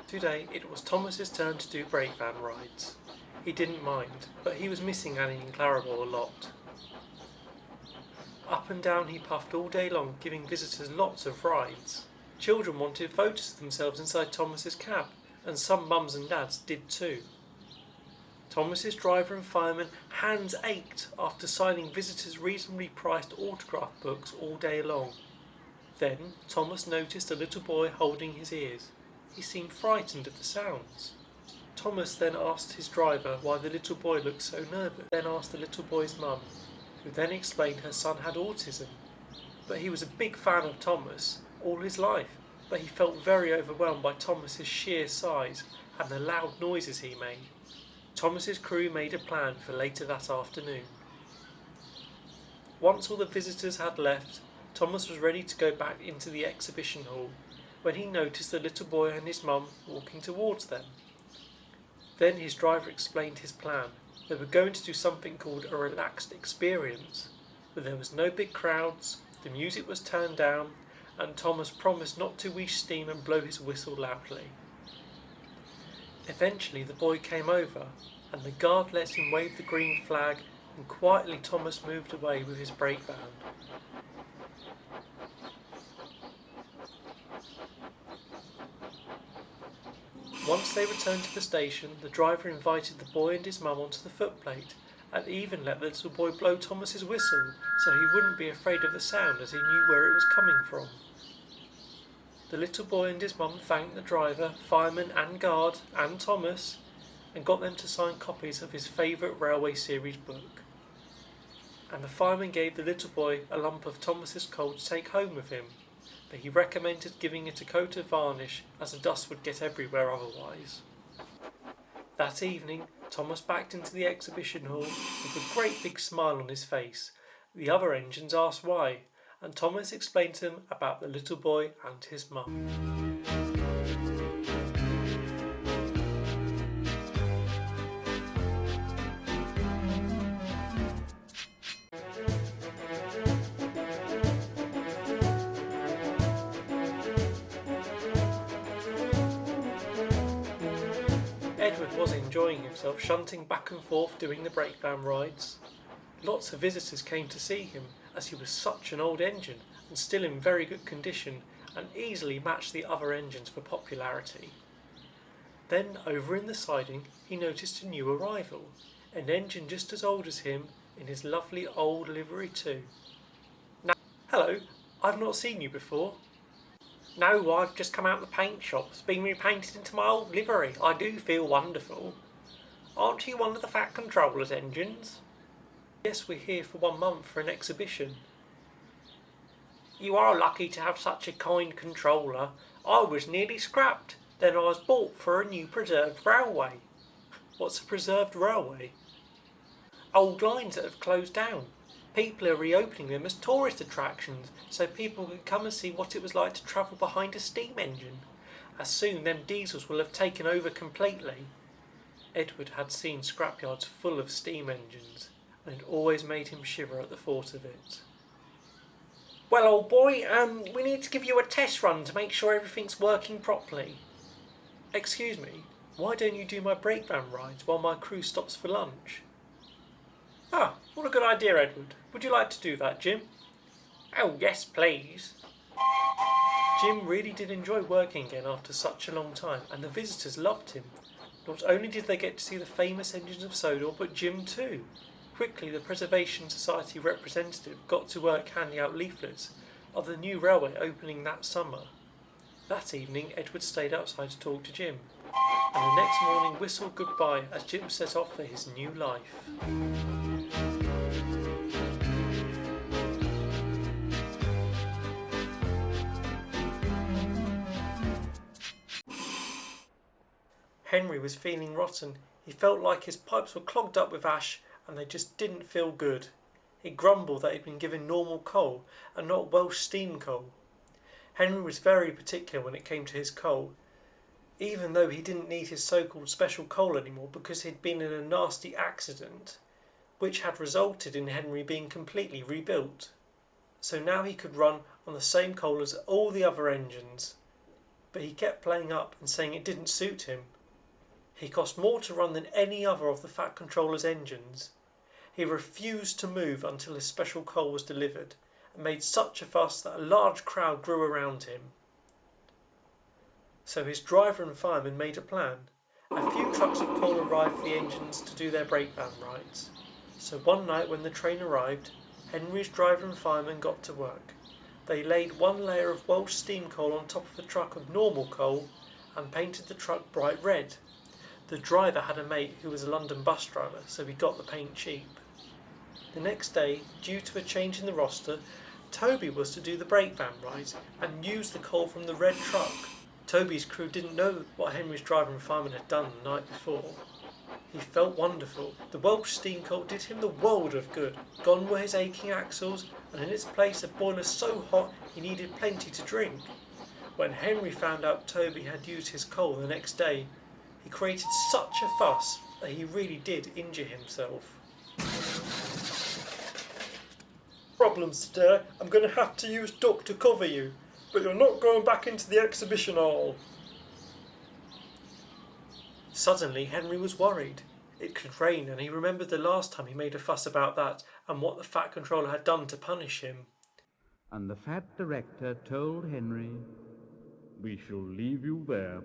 Today it was Thomas's turn to do brake van rides. He didn't mind, but he was missing Annie and Clarabel a lot. Up and down he puffed all day long, giving visitors lots of rides. Children wanted photos of themselves inside Thomas's cab, and some mums and dads did too. Thomas's driver and fireman hands ached after signing visitors' reasonably priced autograph books all day long. Then Thomas noticed a little boy holding his ears. He seemed frightened at the sounds. Thomas then asked his driver why the little boy looked so nervous. Then asked the little boy's mum, who then explained her son had autism. But he was a big fan of Thomas all his life, but he felt very overwhelmed by Thomas's sheer size and the loud noises he made. Thomas's crew made a plan for later that afternoon. Once all the visitors had left, Thomas was ready to go back into the exhibition hall when he noticed the little boy and his mum walking towards them. Then his driver explained his plan. They were going to do something called a relaxed experience, but there was no big crowds, the music was turned down, and Thomas promised not to wheeze steam and blow his whistle loudly. Eventually the boy came over, and the guard let him wave the green flag, and quietly Thomas moved away with his brake van. Once they returned to the station, the driver invited the boy and his mum onto the footplate, and even let the little boy blow Thomas's whistle so he wouldn't be afraid of the sound as he knew where it was coming from. The little boy and his mum thanked the driver, fireman and guard and Thomas, and got them to sign copies of his favourite railway series book. And the fireman gave the little boy a lump of Thomas's coal to take home with him, but he recommended giving it a coat of varnish as the dust would get everywhere otherwise. That evening, Thomas backed into the exhibition hall with a great big smile on his face. The other engines asked why, and Thomas explained to them about the little boy and his mum. Edward was enjoying himself shunting back and forth doing the brake van rides. Lots of visitors came to see him as he was such an old engine and still in very good condition and easily matched the other engines for popularity. Then over in the siding he noticed a new arrival, an engine just as old as him in his lovely old livery too. "Now, hello, I've not seen you before." "No, I've just come out of the paint shop. It's been repainted into my old livery. I do feel wonderful. Aren't you one of the Fat Controller's engines?" "Yes, we're here for 1 month for an exhibition." "You are lucky to have such a kind controller. I was nearly scrapped. Then I was bought for a new preserved railway." "What's a preserved railway?" "Old lines that have closed down. People are reopening them as tourist attractions so people can come and see what it was like to travel behind a steam engine. As soon them diesels will have taken over completely." Edward had seen scrapyards full of steam engines, and it always made him shiver at the thought of it. "Well, old boy, we need to give you a test run to make sure everything's working properly." "Excuse me, why don't you do my brake van rides while my crew stops for lunch?" "Ah, what a good idea, Edward. Would you like to do that, Jim?" "Oh, yes, please." Jim really did enjoy working again after such a long time, and the visitors loved him. Not only did they get to see the famous engines of Sodor, but Jim too. Quickly, the Preservation Society representative got to work handing out leaflets of the new railway opening that summer. That evening, Edward stayed outside to talk to Jim, and the next morning whistled goodbye as Jim set off for his new life. Henry was feeling rotten. He felt like his pipes were clogged up with ash and they just didn't feel good. He grumbled that he'd been given normal coal and not Welsh steam coal. Henry was very particular when it came to his coal, even though he didn't need his so-called special coal anymore because he'd been in a nasty accident, which had resulted in Henry being completely rebuilt. So now he could run on the same coal as all the other engines. but he kept playing up and saying it didn't suit him. He cost more to run than any other of the Fat Controller's engines. He refused to move until his special coal was delivered, and made such a fuss that a large crowd grew around him. So his driver and fireman made a plan. A few trucks of coal arrived for the engines to do their breakdown rides. So one night when the train arrived, Henry's driver and fireman got to work. They laid one layer of Welsh steam coal on top of a truck of normal coal and painted the truck bright red. The driver had a mate who was a London bus driver, so he got the paint cheap. The next day, due to a change in the roster, Toby was to do the breakdown ride and use the coal from the red truck. Toby's crew didn't know what Henry's driver and fireman had done the night before. He felt wonderful. The Welsh steam coal did him the world of good. Gone were his aching axles, and in its place a boiler so hot he needed plenty to drink. When Henry found out Toby had used his coal the next day, he created such a fuss that he really did injure himself. Problems today. I'm going to have to use duck to cover you, but you're not going back into the exhibition hall. Suddenly Henry was worried. It could rain, and he remembered the last time he made a fuss about that and what the Fat Controller had done to punish him. And the Fat Director told Henry, "We shall leave you there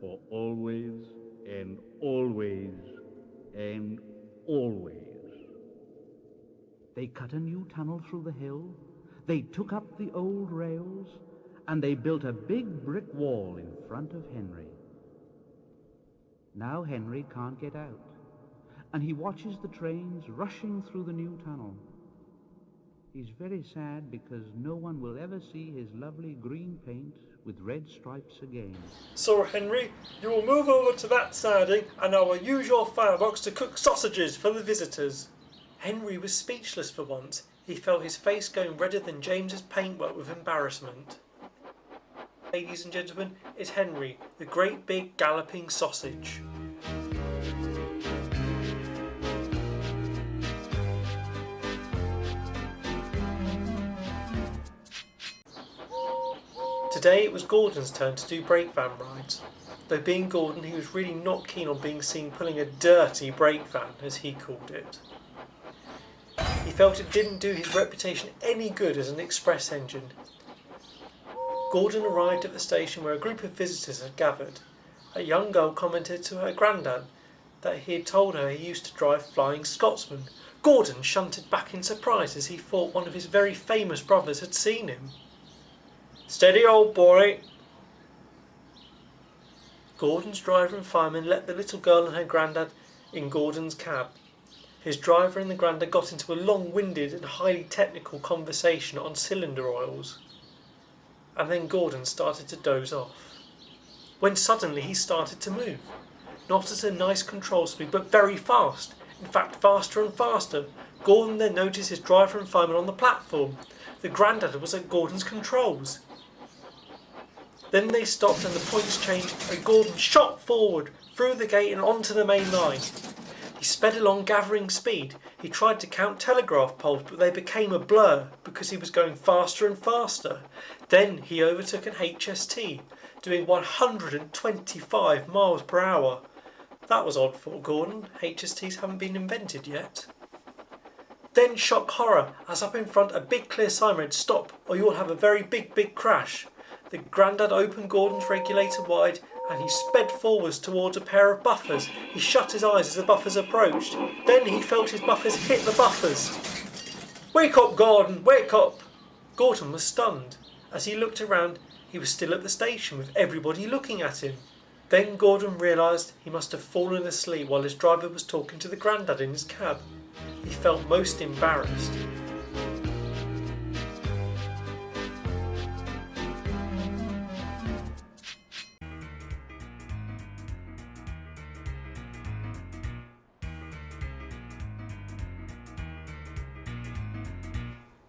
for always and always and always." They cut a new tunnel through the hill, they took up the old rails, and they built a big brick wall in front of Henry. Now Henry can't get out, and he watches the trains rushing through the new tunnel. He's very sad because no one will ever see his lovely green paint with red stripes again. So Henry, you will move over to that siding and I will use your firebox to cook sausages for the visitors. Henry was speechless for once. He felt his face going redder than James's paintwork with embarrassment. Ladies and gentlemen, it's Henry, the great big galloping sausage. Today it was Gordon's turn to do brake van rides. Though being Gordon, he was really not keen on being seen pulling a dirty brake van, as he called it. He felt it didn't do his reputation any good as an express engine. Gordon arrived at the station where a group of visitors had gathered. A young girl commented to her granddad that he had told her he used to drive Flying Scotsman. Gordon shunted back in surprise as he thought one of his very famous brothers had seen him. "Steady, old boy." Gordon's driver and fireman let the little girl and her granddad in Gordon's cab. His driver and the granddad got into a long-winded and highly technical conversation on cylinder oils. And then Gordon started to doze off. When suddenly he started to move. Not at a nice control speed, but very fast. In fact, faster and faster. Gordon then noticed his driver and fireman on the platform. The granddad was at Gordon's controls. Then they stopped and the points changed and Gordon shot forward, through the gate and onto the main line. He sped along gathering speed. He tried to count telegraph poles, but they became a blur because he was going faster and faster. Then he overtook an HST, doing 125 miles per hour. That was odd for Gordon. HSTs haven't been invented yet. Then shock horror, as up in front a big clear sign read, "Stop, or you'll have a very big crash." The grandad opened Gordon's regulator wide and he sped forwards towards a pair of buffers. He shut his eyes as the buffers approached. Then he felt his buffers hit the buffers. "Wake up, Gordon, wake up!" Gordon was stunned. As he looked around, he was still at the station with everybody looking at him. Then Gordon realised he must have fallen asleep while his driver was talking to the grandad in his cab. He felt most embarrassed.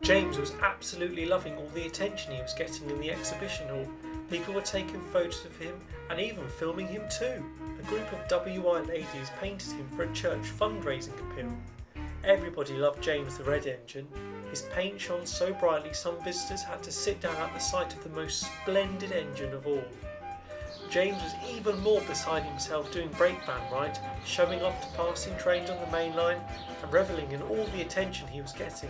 James was absolutely loving all the attention he was getting in the exhibition hall. People were taking photos of him and even filming him too. A group of WI ladies painted him for a church fundraising appeal. Everybody loved James the Red Engine. His paint shone so brightly some visitors had to sit down at the sight of the most splendid engine of all. James was even more beside himself doing breakdown rides, showing off to passing trains on the main line and revelling in all the attention he was getting.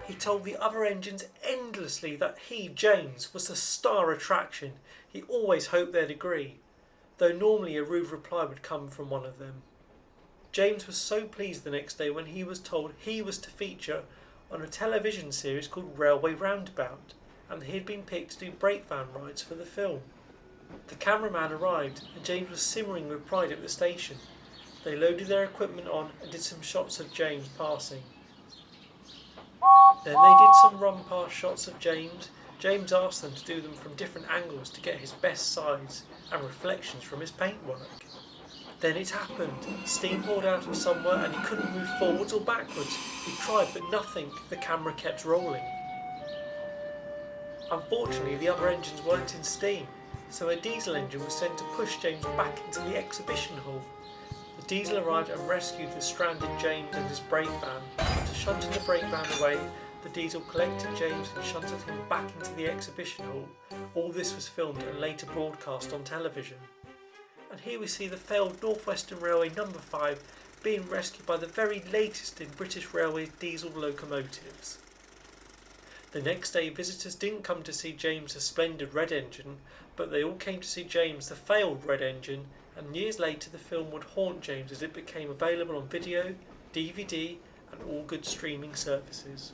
He told the other engines endlessly that he, James, was the star attraction. He always hoped they'd agree, though normally a rude reply would come from one of them. James was so pleased the next day when he was told he was to feature on a television series called Railway Roundabout, and he had been picked to do breakdown rides for the film. The cameraman arrived and James was simmering with pride at the station. They loaded their equipment on and did some shots of James passing. Then they did some run-past shots of James. James asked them to do them from different angles to get his best sides and reflections from his paintwork. Then it happened. Steam poured out of somewhere and he couldn't move forwards or backwards. He tried but nothing. The camera kept rolling. Unfortunately, the other engines weren't in steam, so a diesel engine was sent to push James back into the exhibition hall. The diesel arrived and rescued the stranded James and his brake van. After shunting the brake van away, the diesel collected James and shunted him back into the exhibition hall. All this was filmed and later broadcast on television. And here we see the failed North Western Railway No. 5 being rescued by the very latest in British Railway diesel locomotives. The next day visitors didn't come to see James the splendid red engine, but they all came to see James the failed red engine, and years later the film would haunt James as it became available on video, DVD and all good streaming services.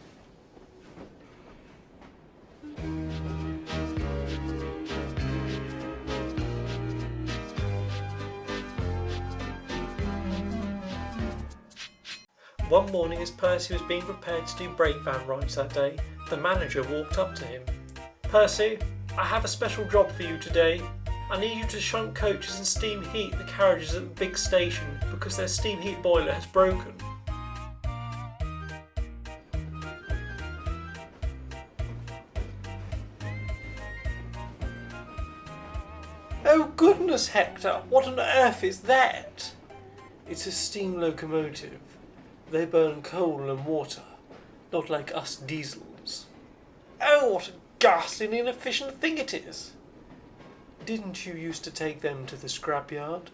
One morning as Percy was being prepared to do brake van rides that day, the manager walked up to him. "Percy, I have a special job for you today. I need you to shunt coaches and steam heat the carriages at the big station because their steam heat boiler has broken." "Oh goodness, Hector, what on earth is that?" "It's a steam locomotive. They burn coal and water, not like us diesels." "Oh, what a ghastly inefficient thing it is." "Didn't you used to take them to the scrapyard?"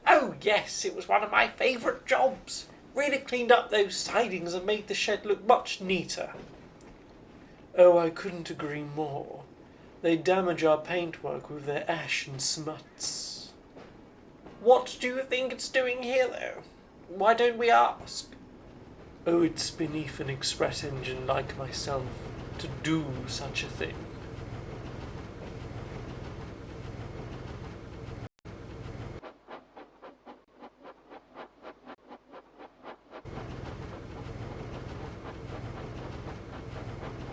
"Oh yes, it was one of my favourite jobs. Really cleaned up those sidings and made the shed look much neater." "Oh, I couldn't agree more. They damage our paintwork with their ash and smuts." "What do you think it's doing here though? Why don't we ask?" "Oh, it's beneath an express engine like myself to do such a thing."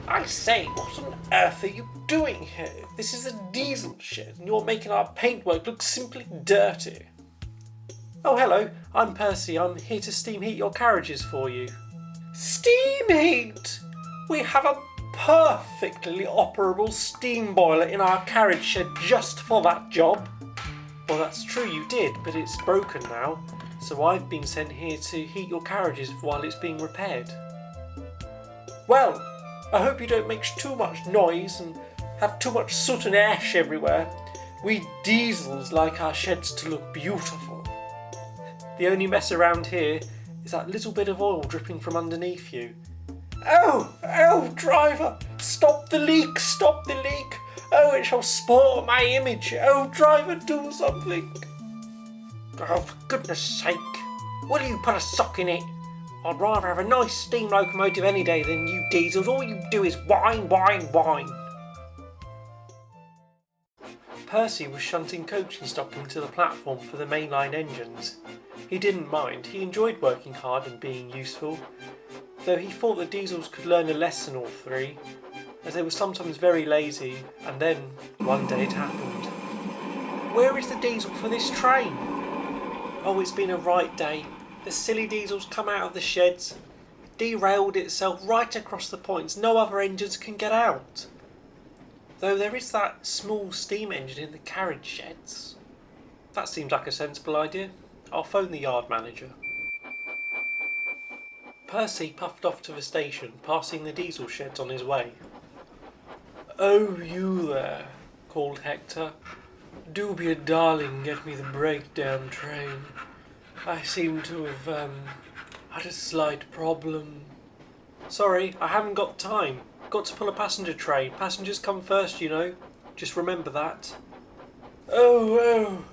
"I say, what on earth are you doing here? This is a diesel shed and you're making our paintwork look simply dirty." "Oh, hello, I'm Percy. I'm here to steam heat your carriages for you." "Steam heat? We have a perfectly operable steam boiler in our carriage shed just for that job." "Well, that's true you did, but it's broken now, so I've been sent here to heat your carriages while it's being repaired." "Well, I hope you don't make too much noise and have too much soot and ash everywhere. We diesels like our sheds to look beautiful. The only mess around here is that little bit of oil dripping from underneath you." Oh, driver, stop the leak, stop the leak. Oh, it shall spoil my image. Oh, driver, do something." "Oh, for goodness sake, will you put a sock in it? I'd rather have a nice steam locomotive any day than you diesels. All you do is whine, whine, whine." Percy was shunting coaching stock into the platform for the mainline engines. He didn't mind. He enjoyed working hard and being useful, though he thought the diesels could learn a lesson or three, as they were sometimes very lazy, and then one day it happened. "Where is the diesel for this train?" "Oh, it's been a right day. The silly diesel's come out of the sheds, derailed itself right across the points. No other engines can get out. Though there is that small steam engine in the carriage sheds." "That seems like a sensible idea. I'll phone the yard manager." Percy puffed off to the station, passing the diesel sheds on his way. "Oh, you there," called Hector. "Do be a darling and get me the breakdown train. I seem to have had a slight problem." "Sorry, I haven't got time. Got to pull a passenger train. Passengers come first, you know. Just remember that." Oh,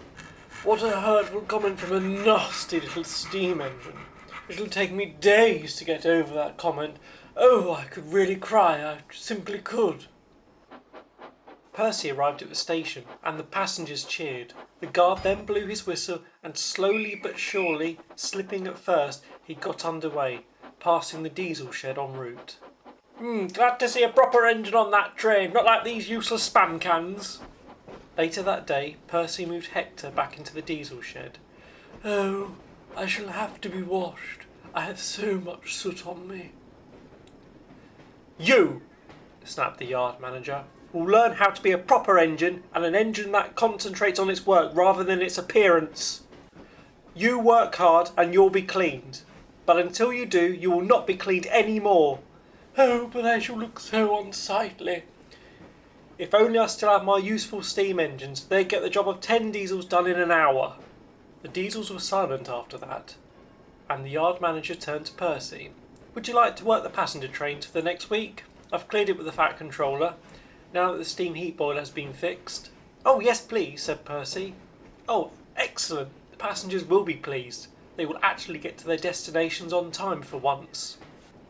what a hurtful comment from a nasty little steam engine. It'll take me days to get over that comment. Oh, I could really cry, I simply could. Percy arrived at the station, and the passengers cheered. The guard then blew his whistle, and slowly but surely, slipping at first, he got underway, passing the diesel shed en route. Glad to see a proper engine on that train, not like these useless spam cans. Later that day, Percy moved Hector back into the diesel shed. Oh, I shall have to be washed. I have so much soot on me. You, snapped the yard manager, will learn how to be a proper engine, and an engine that concentrates on its work rather than its appearance. You work hard and you'll be cleaned. But until you do, you will not be cleaned any more. Oh, but I shall look so unsightly. If only I still had my useful steam engines, they'd get the job of 10 diesels done in an hour. The diesels were silent after that, and the yard manager turned to Percy. Would you like to work the passenger train for the next week? I've cleared it with the fat controller, now that the steam heat boiler has been fixed. Oh, yes, please, said Percy. Oh, excellent. The passengers will be pleased. They will actually get to their destinations on time for once.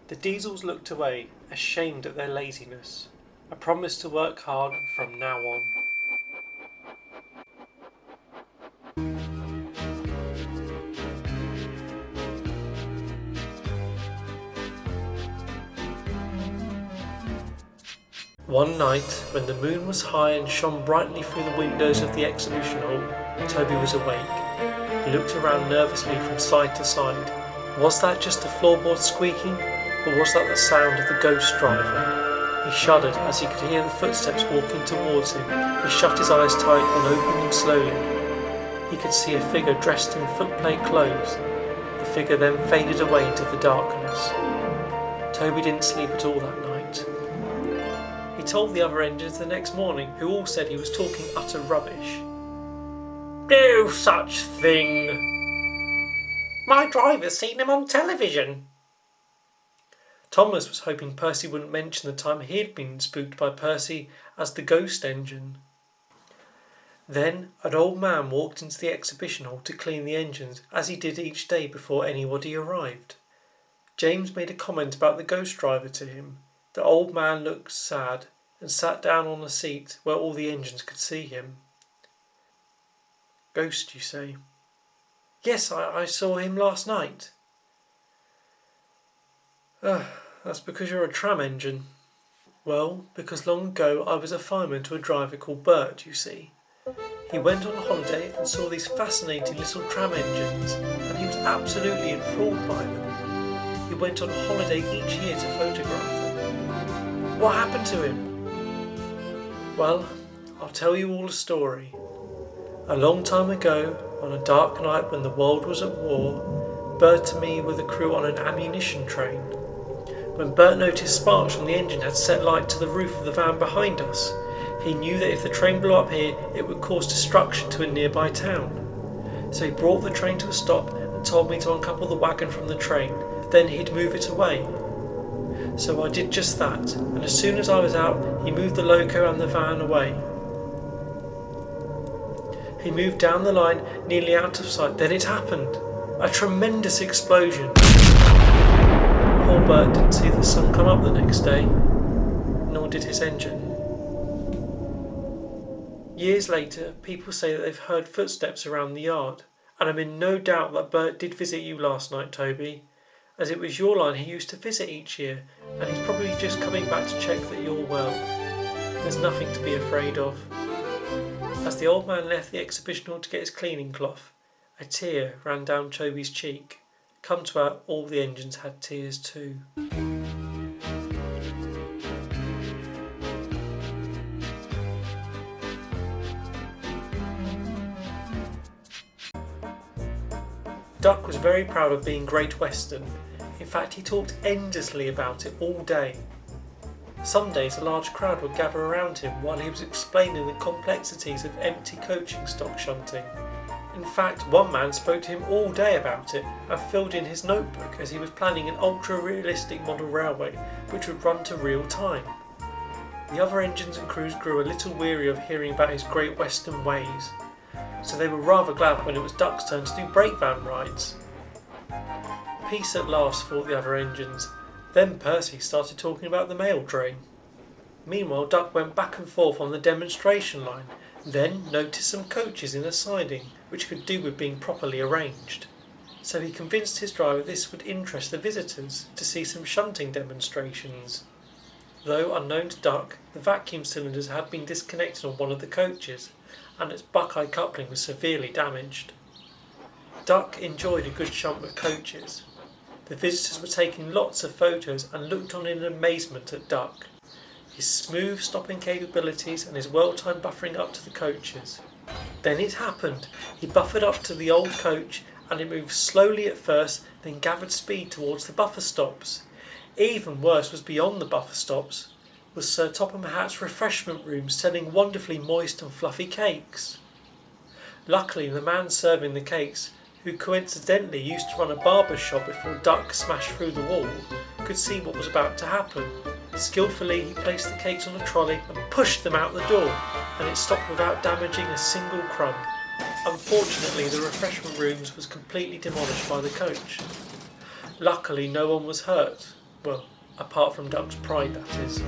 The diesels looked away, ashamed at their laziness. I promise to work hard from now on. One night, when the moon was high and shone brightly through the windows of the exhibition hall, Toby was awake. He looked around nervously from side to side. Was that just the floorboard squeaking, or was that the sound of the ghost driver? He shuddered as he could hear the footsteps walking towards him. He shut his eyes tight and opened them slowly. He could see a figure dressed in footplay clothes. The figure then faded away into the darkness. Toby didn't sleep at all that night. He told the other engines the next morning, who all said he was talking utter rubbish. No such thing. My driver's seen him on television. Thomas was hoping Percy wouldn't mention the time he had been spooked by Percy as the ghost engine. Then an old man walked into the exhibition hall to clean the engines, as he did each day before anybody arrived. James made a comment about the ghost driver to him. The old man looked sad and sat down on a seat where all the engines could see him. Ghost, you say? Yes, I saw him last night. That's because you're a tram engine. Well, because long ago I was a fireman to a driver called Bert, you see. He went on holiday and saw these fascinating little tram engines, and he was absolutely enthralled by them. He went on holiday each year to photograph them. What happened to him? Well, I'll tell you all a story. A long time ago, on a dark night when the world was at war, Bert and me were the crew on an ammunition train. When Bert noticed sparks from the engine had set light to the roof of the van behind us, he knew that if the train blew up here, it would cause destruction to a nearby town. So he brought the train to a stop and told me to uncouple the wagon from the train, then he'd move it away. So I did just that, and as soon as I was out, he moved the loco and the van away. He moved down the line, nearly out of sight. Then it happened. A tremendous explosion. Poor Bert didn't see the sun come up the next day, nor did his engine. Years later, people say that they've heard footsteps around the yard, and I'm in no doubt that Bert did visit you last night, Toby, as it was your line he used to visit each year, and he's probably just coming back to check that you're well. There's nothing to be afraid of. As the old man left the exhibition hall to get his cleaning cloth, a tear ran down Toby's cheek. Come to out, all the engines had tears too. Duck was very proud of being Great Western. In fact, he talked endlessly about it all day. Some days a large crowd would gather around him while he was explaining the complexities of empty coaching stock shunting. In fact, one man spoke to him all day about it and filled in his notebook as he was planning an ultra-realistic model railway which would run to real time. The other engines and crews grew a little weary of hearing about his great western ways, so they were rather glad when it was Duck's turn to do brake van rides. Peace at last, thought the other engines. Then Percy started talking about the mail train. Meanwhile, Duck went back and forth on the demonstration line, then noticed some coaches in a siding which could do with being properly arranged. So he convinced his driver this would interest the visitors to see some shunting demonstrations. Though unknown to Duck, the vacuum cylinders had been disconnected on one of the coaches, and its buckeye coupling was severely damaged. Duck enjoyed a good shunt with coaches. The visitors were taking lots of photos and looked on in amazement at Duck, his smooth stopping capabilities and his well-timed buffering up to the coaches. Then it happened. He buffered up to the old coach and it moved slowly at first, then gathered speed towards the buffer stops. Even worse was beyond the buffer stops, was Sir Topham Hatt's refreshment room selling wonderfully moist and fluffy cakes. Luckily the man serving the cakes, who coincidentally used to run a barber's shop before Duck smashed through the wall, could see what was about to happen. Skillfully he placed the cakes on a trolley and pushed them out the door, and it stopped without damaging a single crumb. Unfortunately the refreshment rooms was completely demolished by the coach. Luckily no one was hurt, well, apart from Duck's pride, that is.